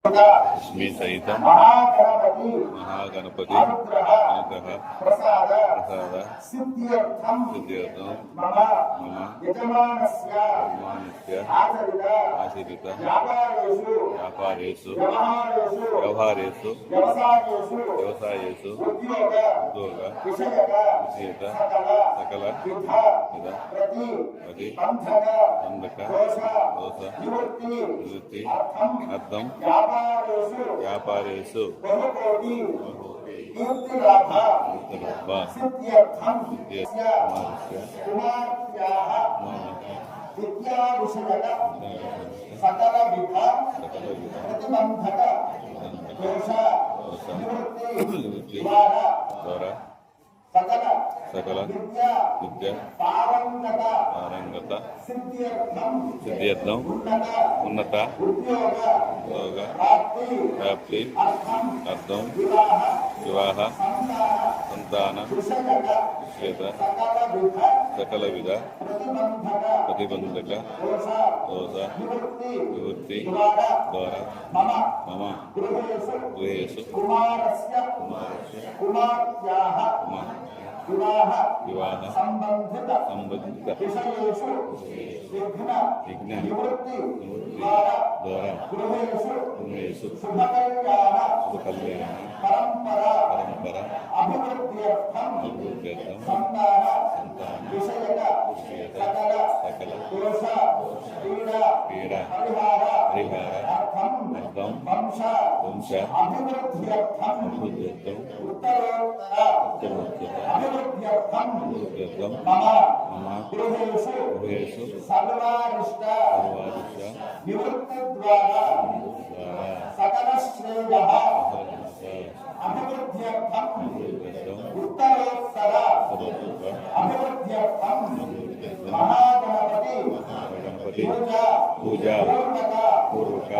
లక్ష్మీ సహితం మహాగణపతి అనుగ్రహ ప్రసాద సిద్ధ్యర్థం మమ యజమానస్య ఆచరిత వ్యాపారేషు వ్యవహారేషు వ్యవసాయేషు ఉద్యోగ విషయక సకల విధ ప్రతి బంధక దోష నివృత్తి అర్థం వ్యాపారేషు సకల విధ ప్రతిబంధక దోష నివృత్తి ద్వారా సకల విద్య పారంగత సిద్ధ్యర్థం ఉన్నత ఉద్యోగ ప్రాప్తి అర్థం వివాహ సంతాన విషయత సకల విధ ప్రతిబంధక దోష నివృత్తి ద్వారా మమ గృహేషు వివాహ సంబంధిత విషయేషు విఘ్న నివృత్తి ద్వారా గృహేషు శుభ కళ్యాణ పరంపర అభివృద్ధ్యర్థం సంతాన విషయక సకల దోష పీడ పరిహార అర్థం వంశ అభివృద్ధ్యర్థం ఉత్తరోత్తర అభివృద్ధ్యర్థం మమ గృహేషు సర్వారిష్ట నివృత్తి ద్వారా సకల శ్రేయ అభివృద్ధ్యర్థం ఉత్తరోత్తర అభివృద్ధ్యర్థం మహాగణపతి పూజ పూర్వక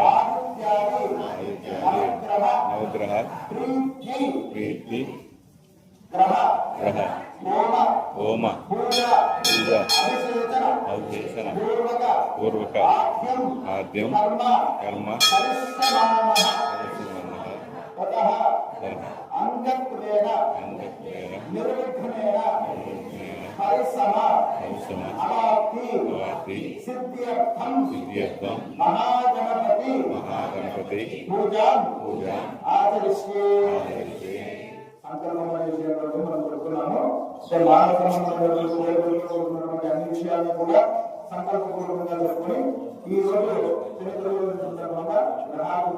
నవగ్రహ ప్రీతి గ్రహ హోమ పూజ అభిషేచన పూర్వక ఆద్యం కర్మ అంగత్వేన నిర్విఘ్నేన పరిసమాప్తి సిద్ధ్యర్థం మహాగణపతి పూజా ఆచరిష్యే. సంకల్పమైన విషయాలను మనం చెప్తున్నాము. మానవ సంబంధమైనటువంటి అన్ని విషయాలను కూడా సంకల్పపూర్వకంగా చెప్పుకొని ఈ రోజు చరిత్రలో గ్రహాలు